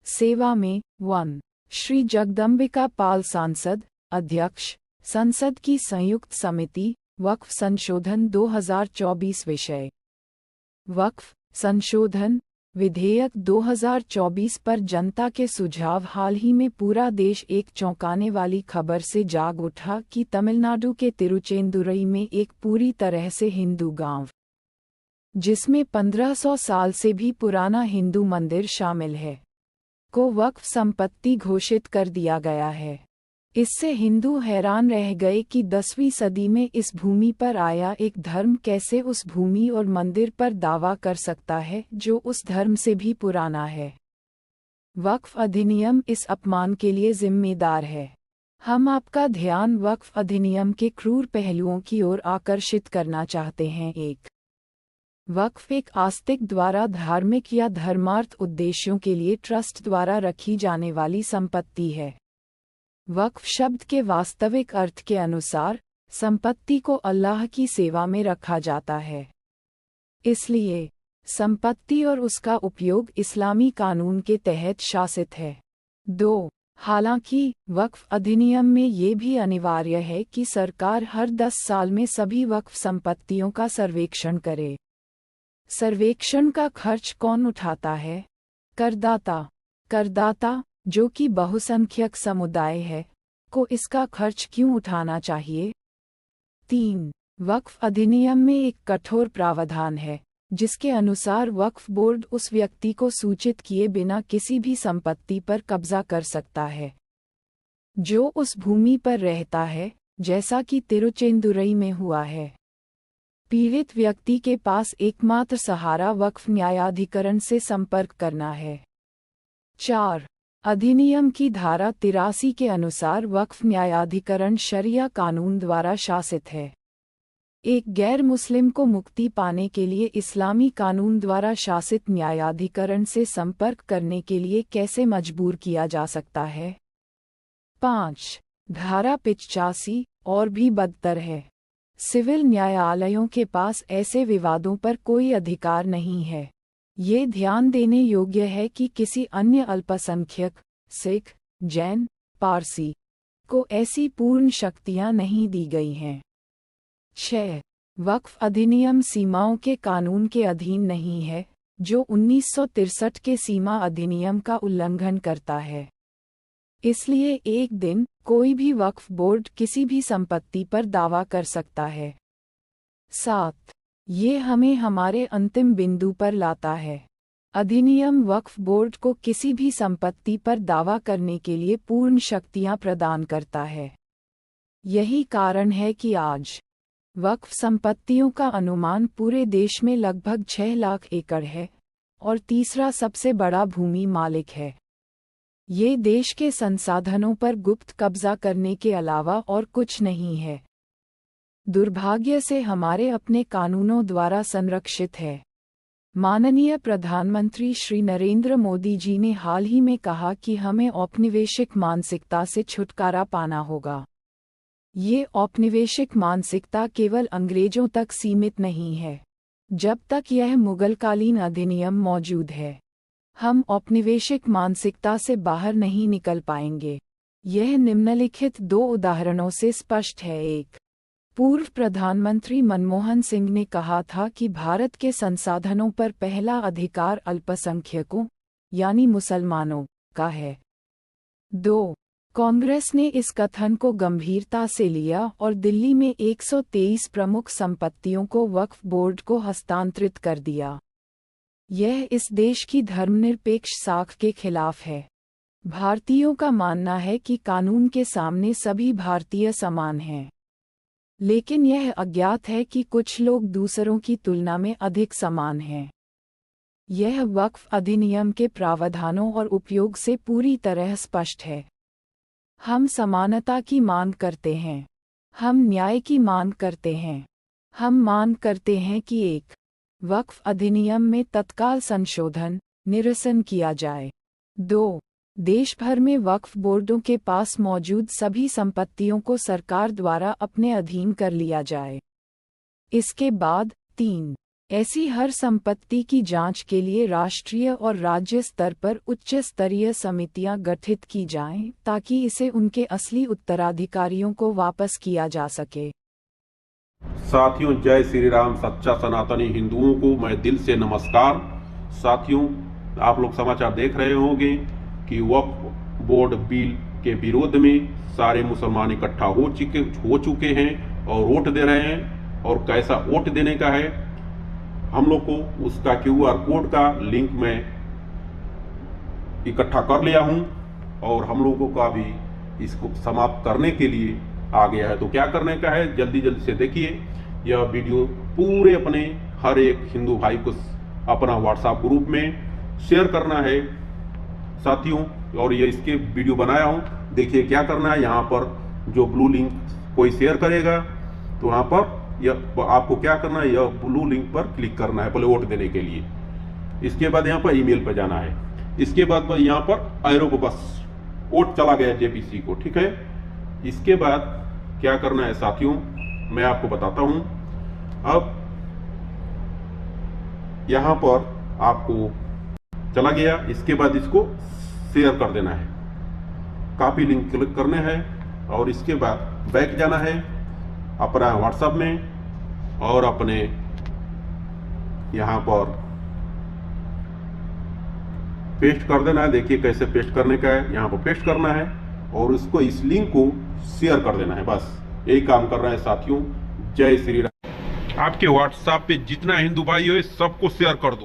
सेवा में 1 श्री जगदम्बिका पाल सांसद, अध्यक्ष, संसद की संयुक्त समिति, वक्फ संशोधन 2024 विषय। वक्फ संशोधन विधेयक 2024 पर जनता के सुझाव। हाल ही में पूरा देश एक चौंकाने वाली खबर से जाग उठा कि तमिलनाडु के तिरुचेंदुरई में एक पूरी तरह से हिंदू गांव, जिसमें 1500 साल से भी पुराना हिंदू मंदिर शामिल है, को वक्फ संपत्ति घोषित कर दिया गया है। इससे हिंदू हैरान रह गए कि 10वीं सदी में इस भूमि पर आया एक धर्म कैसे उस भूमि और मंदिर पर दावा कर सकता है जो उस धर्म से भी पुराना है। वक्फ अधिनियम इस अपमान के लिए जिम्मेदार है। हम आपका ध्यान वक्फ अधिनियम के क्रूर पहलुओं की ओर आकर्षित करना चाहते हैं। वक्फ एक आस्तिक द्वारा धार्मिक या धर्मार्थ उद्देश्यों के लिए ट्रस्ट द्वारा रखी जाने वाली संपत्ति है। वक्फ शब्द के वास्तविक अर्थ के अनुसार संपत्ति को अल्लाह की सेवा में रखा जाता है। इसलिए संपत्ति और उसका उपयोग इस्लामी कानून के तहत शासित है। 2 हालांकि वक्फ अधिनियम में ये भी अनिवार्य है कि सरकार हर 10 साल में सभी वक्फ संपत्तियों का सर्वेक्षण करे। सर्वेक्षण का खर्च कौन उठाता है? करदाता, जो कि बहुसंख्यक समुदाय है, को इसका खर्च क्यों उठाना चाहिए? 3 वक्फ अधिनियम में एक कठोर प्रावधान है, जिसके अनुसार वक्फ बोर्ड उस व्यक्ति को सूचित किए बिना किसी भी संपत्ति पर कब्जा कर सकता है जो उस भूमि पर रहता है, जैसा कि तिरुचेंदुरई में हुआ है। पीड़ित व्यक्ति के पास एकमात्र सहारा वक्फ न्यायाधिकरण से संपर्क करना है। 4 अधिनियम की धारा 83 के अनुसार वक्फ न्यायाधिकरण शरिया कानून द्वारा शासित है। एक गैर मुस्लिम को मुक्ति पाने के लिए इस्लामी कानून द्वारा शासित न्यायाधिकरण से संपर्क करने के लिए कैसे मजबूर किया जा सकता है? 5 धारा 85 और भी बदतर है। सिविल न्यायालयों के पास ऐसे विवादों पर कोई अधिकार नहीं है। ये ध्यान देने योग्य है कि किसी अन्य अल्पसंख्यक, सिख, जैन, पारसी को ऐसी पूर्ण शक्तियां नहीं दी गई हैं। 6 वक्फ अधिनियम सीमाओं के कानून के अधीन नहीं है, जो 1963 के सीमा अधिनियम का उल्लंघन करता है। इसलिए एक दिन कोई भी वक्फ बोर्ड किसी भी संपत्ति पर दावा कर सकता है। 7 ये हमें हमारे अंतिम बिंदु पर लाता है। अधिनियम वक्फ बोर्ड को किसी भी संपत्ति पर दावा करने के लिए पूर्ण शक्तियां प्रदान करता है। यही कारण है कि आज वक्फ संपत्तियों का अनुमान पूरे देश में लगभग 6 लाख एकड़ है और तीसरा सबसे बड़ा भूमि मालिक है। ये देश के संसाधनों पर गुप्त कब्जा करने के अलावा और कुछ नहीं है। दुर्भाग्य से हमारे अपने कानूनों द्वारा संरक्षित है। माननीय प्रधानमंत्री श्री नरेंद्र मोदी जी ने हाल ही में कहा कि हमें औपनिवेशिक मानसिकता से छुटकारा पाना होगा। ये औपनिवेशिक मानसिकता केवल अंग्रेजों तक सीमित नहीं है। जब तक यह मुगलकालीन अधिनियम मौजूद है, हम औपनिवेशिक मानसिकता से बाहर नहीं निकल पाएंगे। यह निम्नलिखित 2 उदाहरणों से स्पष्ट है। 1 पूर्व प्रधानमंत्री मनमोहन सिंह ने कहा था कि भारत के संसाधनों पर पहला अधिकार अल्पसंख्यकों यानी मुसलमानों का है। 2 कांग्रेस ने इस कथन को गंभीरता से लिया और दिल्ली में 123 प्रमुख संपत्तियों को वक्फ बोर्ड को हस्तांतरित कर दिया। यह इस देश की धर्मनिरपेक्ष साख के खिलाफ है। भारतीयों का मानना है कि कानून के सामने सभी भारतीय समान हैं, लेकिन यह अज्ञात है कि कुछ लोग दूसरों की तुलना में अधिक समान हैं। यह वक्फ अधिनियम के प्रावधानों और उपयोग से पूरी तरह स्पष्ट है। हम समानता की मांग करते हैं। हम न्याय की मांग करते हैं। हम मांग करते हैं कि एक वक्फ अधिनियम में तत्काल संशोधन, निरसन किया जाए। 2 देश भर में वक्फ बोर्डों के पास मौजूद सभी संपत्तियों को सरकार द्वारा अपने अधीन कर लिया जाए। इसके बाद 3 ऐसी हर संपत्ति की जांच के लिए राष्ट्रीय और राज्य स्तर पर उच्च स्तरीय समितियां गठित की जाएं ताकि इसे उनके असली उत्तराधिकारियों को वापस किया जा सके। साथियों, जय श्री राम। सच्चा सनातनी हिंदुओं को मैं दिल से नमस्कार। साथियों, आप लोग समाचार देख रहे होंगे कि वक्फ बोर्ड बिल के विरोध में सारे मुसलमान इकट्ठा हो चुके हैं और वोट दे रहे हैं। और कैसा वोट देने का है, हम लोग को उसका QR कोड का लिंक मैं इकट्ठा कर लिया हूं और हम लोगों का भी इसको समाप्त करने के लिए आ गया है। तो क्या करने का है, जल्दी जल्दी से देखिए। यह वीडियो पूरे अपने हर एक हिंदू भाई को अपना WhatsApp ग्रुप में शेयर करना है साथियों। और ये इसके वीडियो बनाया हूं, देखिए क्या करना है। यहाँ पर जो ब्लू लिंक कोई शेयर करेगा तो यहाँ पर यह आपको क्या करना है, यह ब्लू लिंक पर क्लिक करना है पहले वोट देने के लिए। इसके बाद यहाँ पर ईमेल पर जाना है। इसके बाद यहाँ पर एरो को बस वोट चला गया JPC को, ठीक है। इसके बाद क्या करना है साथियों, मैं आपको बताता हूं। अब यहां पर आपको चला गया। इसके बाद इसको शेयर कर देना है, कॉपी लिंक क्लिक करने हैं और इसके बाद बैक जाना है अपना WhatsApp में और अपने यहां पर पेस्ट कर देना है। देखिए कैसे पेस्ट करने का है, यहाँ पर पेस्ट करना है और उसको इस लिंक को शेयर कर देना है। बस यही काम कर रहा है साथियों। जय श्री राम। आपके WhatsApp पे जितना हिंदू भाई हो सबको शेयर कर दो।